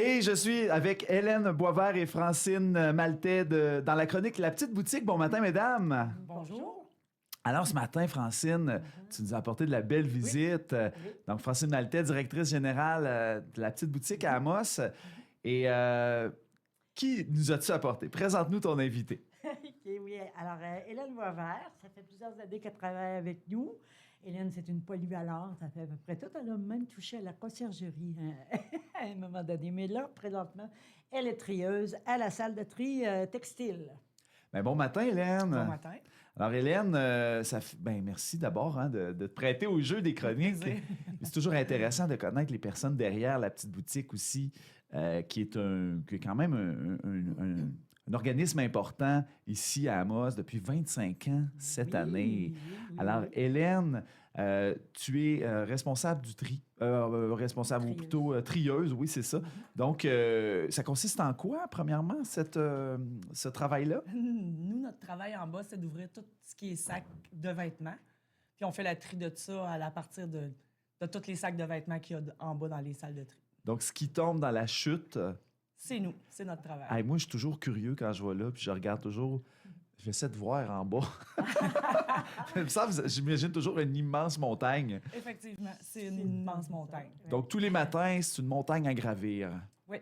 Et je suis avec Hélène Boisvert et Francine Maltais dans la chronique La Petite Boutique. Bon matin, mesdames. Bonjour. Alors, ce matin, Francine, tu nous as apporté de la belle visite. Oui. Donc, Francine Maltais, directrice générale de La Petite Boutique à Amos. Et qui nous as-tu apporté? Présente-nous ton invité. OK, oui. Alors, Hélène Boisvert, ça fait plusieurs années qu'elle travaille avec nous. Hélène, c'est une polyvalente, ça fait à peu près tout. Elle a même touché à la conciergerie à un moment donné. Mais là, présentement, elle est trieuse à la salle de tri textile. Ben, bon matin, Hélène. Bon matin. Alors, Hélène, merci d'abord de te prêter au jeu des chroniques. C'est toujours intéressant de connaître les personnes derrière La Petite Boutique aussi, qui est quand même un organisme important ici à Amos depuis 25 ans cette année. Alors, Hélène, tu es responsable du tri. Responsable Trieuse. ou plutôt trieuse, oui, c'est ça. Donc, ça consiste en quoi, premièrement, ce travail-là? Nous, notre travail en bas, c'est d'ouvrir tout ce qui est sac de vêtements. Puis on fait la tri de ça à partir de tous les sacs de vêtements qu'il y a en bas dans les salles de tri. Donc, ce qui tombe dans la chute... C'est nous, c'est notre travail. Hey, moi, je suis toujours curieux quand je vais là, puis je regarde toujours... J'essaie de voir en bas. J'imagine toujours une immense montagne. Effectivement, c'est une immense montagne. Donc, tous les matins, c'est une montagne à gravir. Oui,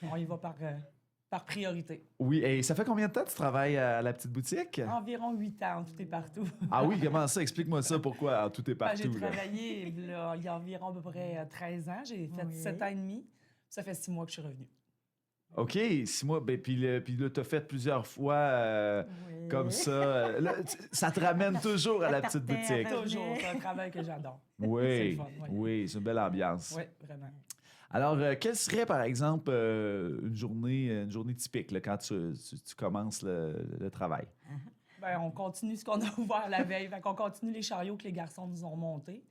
on y va par priorité. Oui, et ça fait combien de temps que tu travailles à La Petite Boutique? Environ 8 ans, tout est partout. Ah oui, comment ça? Explique-moi ça, pourquoi tout est partout. J'ai là. travaillé là, il y a environ à peu près 13 ans. J'ai fait 7 ans et demi. Ça fait 6 mois que je suis revenue. OK, 6 mois. Ben, puis là, tu as fait plusieurs fois comme ça. Là, ça te ramène toujours à La Petite Boutique. Toujours, c'est un travail que j'adore. C'est Oui, le fun, oui. oui, c'est une belle ambiance. Oui, vraiment. Alors, quelle serait, par exemple, une journée typique là, quand tu commences le travail? Ben, on continue ce qu'on a ouvert la veille. Fait qu'on continue les chariots que les garçons nous ont montés.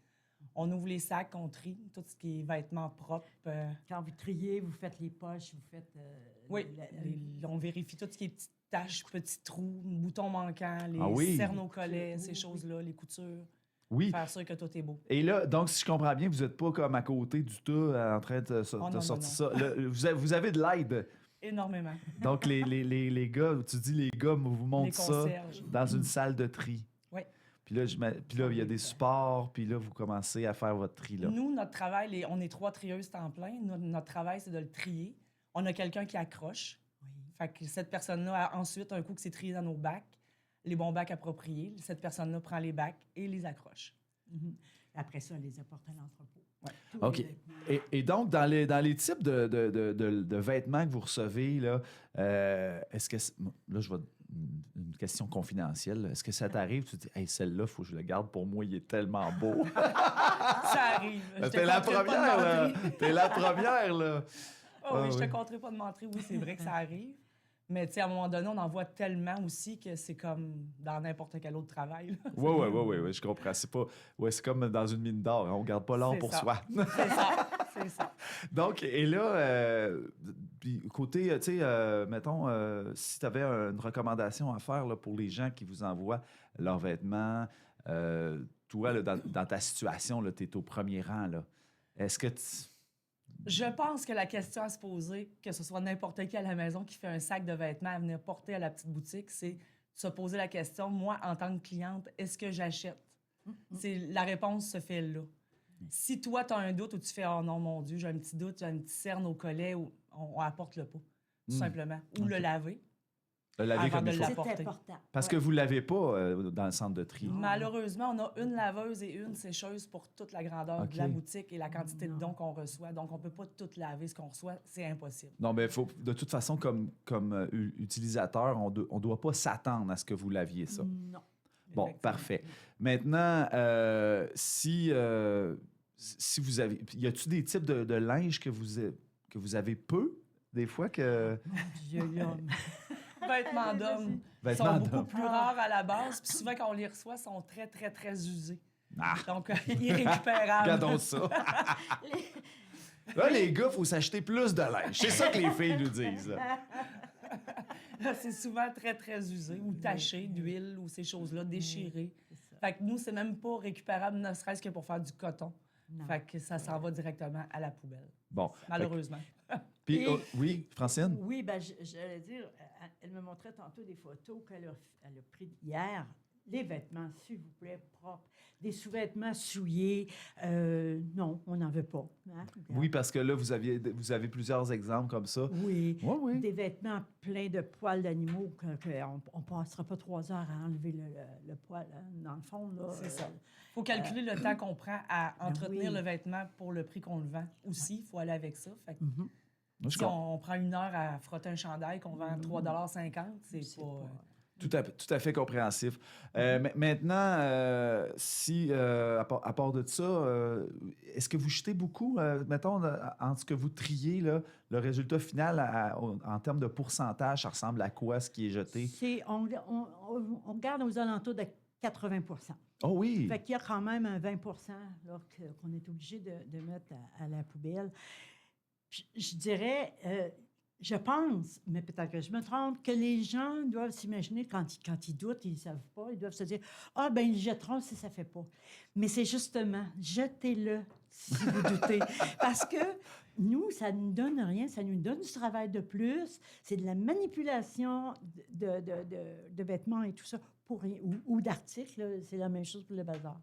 On ouvre les sacs, on trie tout ce qui est vêtements propres. Quand vous triez, vous faites les poches, vous faites... Oui, on vérifie tout ce qui est petites taches, petits trous, boutons manquants, les oui? cernes au collet, ces choses-là, les coutures. Oui. Faire sûr que tout est beau. Et là, donc, si je comprends bien, vous n'êtes pas comme à côté du tout en train de sortir non. ça. Là, vous avez de l'aide. Énormément. Donc, les gars, tu dis les gars vous montrent Les ça concierges. dans une salle de tri. Oui. Puis là, il y a des supports, puis là, vous commencez à faire votre tri. Là. Nous, notre travail, on est 3 trieuses temps plein. Notre travail, c'est de le trier. On a quelqu'un qui accroche. Oui. Fait que cette personne-là, ensuite, un coup que c'est trié dans nos bacs, les bons bacs appropriés, cette personne-là prend les bacs et les accroche. Après ça, on les apporte à l'entrepôt. Ouais. OK. Et donc, dans les types de vêtements que vous recevez, là, est-ce que... Là, je vais... Une question confidentielle. Là. Est-ce que ça t'arrive? Tu te dis, hey, celle-là, il faut que je le garde pour moi, il est tellement beau. Ça arrive. T'es la première, là. T'es la première, là. Oh, oui, je te compterai pas de mentir. Oui, c'est vrai que ça arrive. Mais tu sais, à un moment donné, on en voit tellement aussi que c'est comme dans n'importe quel autre travail. Oui, je comprends. C'est comme dans une mine d'or. Hein. On garde pas l'or C'est pour ça. soi. C'est ça. Donc, et là, puis côté, tu sais, mettons, si tu avais une recommandation à faire là, pour les gens qui vous envoient leurs vêtements, toi, là, dans ta situation, tu es au premier rang, là. Est-ce que Je pense que la question à se poser, que ce soit n'importe qui à la maison qui fait un sac de vêtements à venir porter à la petite boutique, c'est de se poser la question, moi, en tant que cliente, est-ce que j'achète? La réponse se fait là. Si toi, tu as un doute ou tu fais « Oh non, mon Dieu, j'ai un petit doute, j'ai un petit cerne au collet », on apporte-le pas, tout simplement. Ou le laver. le laver Avant comme de il faut? C'est l'apporter. important. Parce que vous ne l'avez pas dans le centre de tri. Malheureusement, on a une laveuse et une sécheuse pour toute la grandeur de la OK. boutique et la quantité de dons qu'on reçoit. Donc, on ne peut pas tout laver ce qu'on reçoit. C'est impossible. Non, mais de toute façon, comme utilisateur, on ne doit pas s'attendre à ce que vous laviez ça. Non. Bon, Effectivement. parfait. Maintenant, si vous avez... Y a-t-il des types de linge que vous avez peu, des fois que... Dieu, l'homme. Vêtements d'hommes Vêtements sont beaucoup d'hommes. plus rares à la base. Puis souvent, quand on les reçoit, sont très, très, très usés. Ah, Donc, irrécupérables. regardons ça. Là, les gars, il faut s'acheter plus de linge. C'est ça que les filles nous disent. là. C'est souvent très, très usé ou taché d'huile ou ces choses-là, déchirées. Fait que nous, c'est même pas récupérable, ne serait-ce que pour faire du coton. Non. Fait que ça s'en va directement à la poubelle. Bon. Malheureusement. Puis, Et- oui, Francine? Oui, ben, j'allais dire, elle me montrait tantôt des photos elle a prises hier. Les vêtements, s'il vous plaît, propres. Des sous-vêtements souillés. Non, on n'en veut pas. Hein? Oui, parce que là, vous avez plusieurs exemples comme ça. Oui. Oui, oui. Des vêtements pleins de poils d'animaux qu'on ne passera pas 3 heures à enlever le poil. Hein, dans le fond, là. C'est ça. Il faut calculer le temps qu'on prend à entretenir oui. le vêtement pour le prix qu'on le vend. Aussi, il faut aller avec ça. Fait que Mhm. Moi, je si on prend 1 heure à frotter un chandail qu'on vend 3,50 $, c'est pas... Tout à fait compréhensif. Maintenant, si, à part de ça, est-ce que vous jetez beaucoup, mettons, en ce que vous triez, là, le résultat final en termes de pourcentage, ça ressemble à quoi ce qui est jeté? On regarde aux alentours de 80 Oh oui! Fait qu'il y a quand même un 20 là, qu'on est obligé de mettre à la poubelle. Je dirais, je pense, mais peut-être que je me trompe, que les gens doivent s'imaginer, quand ils doutent, ils ne savent pas, ils doivent se dire « Ah, ben ils le jetteront si ça ne fait pas. » Mais c'est justement, jetez-le si vous doutez. Parce que nous, ça ne nous donne rien, ça nous donne du travail de plus, c'est de la manipulation de vêtements et tout ça, pour rien, ou d'articles, là, c'est la même chose pour le bazar.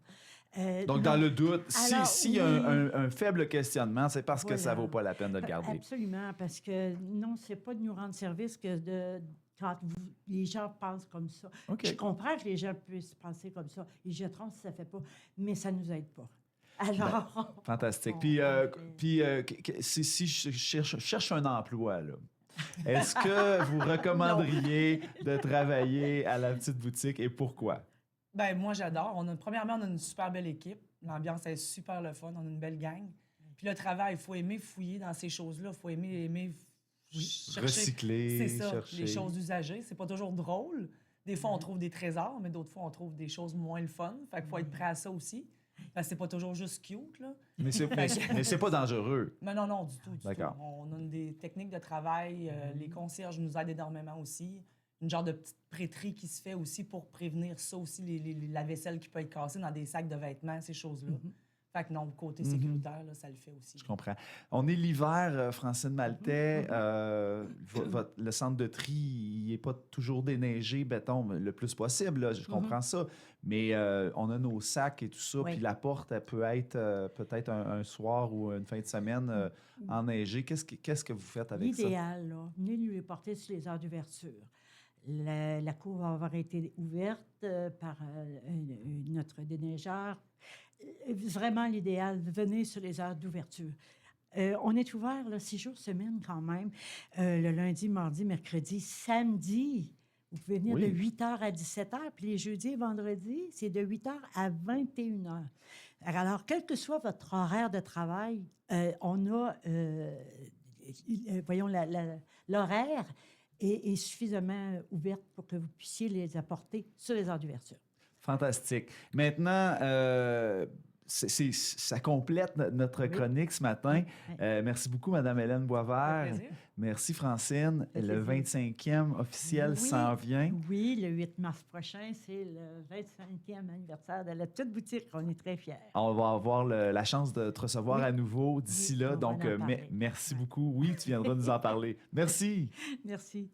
Donc, dans le doute, Alors, s'il y a oui. un faible questionnement, c'est parce que ça Voilà. vaut pas la peine de le garder. Absolument, parce que non, c'est pas de nous rendre service que quand les gens pensent comme ça. OK. Je comprends que les gens puissent penser comme ça. Ils jetteront si ça ne fait pas, mais ça ne nous aide pas. Alors, Fantastique. on- Puis, on si je cherche un emploi, là, est-ce que vous recommanderiez de travailler à la petite boutique et pourquoi? Ben moi, j'adore. Premièrement, on a une super belle équipe. L'ambiance est super le fun. On a une belle gang. Puis le travail, il faut aimer fouiller dans ces choses-là. Il faut aimer chercher. Recycler, C'est ça, chercher. les choses usagées. C'est pas toujours drôle. Des fois, on trouve des trésors, mais d'autres fois, on trouve des choses moins le fun. Fait qu'il faut être prêt à ça aussi. Parce que c'est pas toujours juste cute, là. Mais c'est pas dangereux. Mais non, non, du tout, du tout. D'accord. On a des techniques de travail. Les concierges nous aident énormément aussi. Une genre de petite prêterie qui se fait aussi pour prévenir ça aussi, la vaisselle qui peut être cassée dans des sacs de vêtements, ces choses-là. Fait que non, côté sécuritaire, là, ça le fait aussi. Je comprends. On est l'hiver, Francine Maltais. Le centre de tri, il n'est pas toujours déneigé, béton, le plus possible. Là, je comprends ça. Mais on a nos sacs et tout ça. Oui. Puis la porte, elle peut être peut-être un soir ou une fin de semaine enneigée. Qu'est-ce que vous faites avec ça? l'idéal, là, venez nous les porter sur les heures d'ouverture. La cour va avoir été ouverte par notre déneigeur. Vraiment, l'idéal, venez sur les heures d'ouverture. On est ouvert là, 6 jours semaine quand même. Le lundi, mardi, mercredi, samedi. Vous pouvez venir Oui. de 8h à 17h. Puis les jeudis et vendredis, c'est de 8h à 21h. Alors, quel que soit votre horaire de travail, on a, voyons, l'horaire est suffisamment ouverte pour que vous puissiez les apporter sur les heures d'ouverture. Fantastique. Maintenant, ça complète notre chronique ce matin. Oui. Merci beaucoup, Mme Hélène Ça Boisvert. fait plaisir. Merci, Francine. Ça fait Le plaisir. 25e officiel Oui. s'en vient. Oui, le 8 mars prochain, c'est le 25e anniversaire de la petite boutique. On est très fiers. On va avoir la chance de te recevoir Oui. à nouveau d'ici Oui, là. on va Donc, en parler. merci Ouais. beaucoup. Oui, tu viendras nous en parler. Merci. Merci.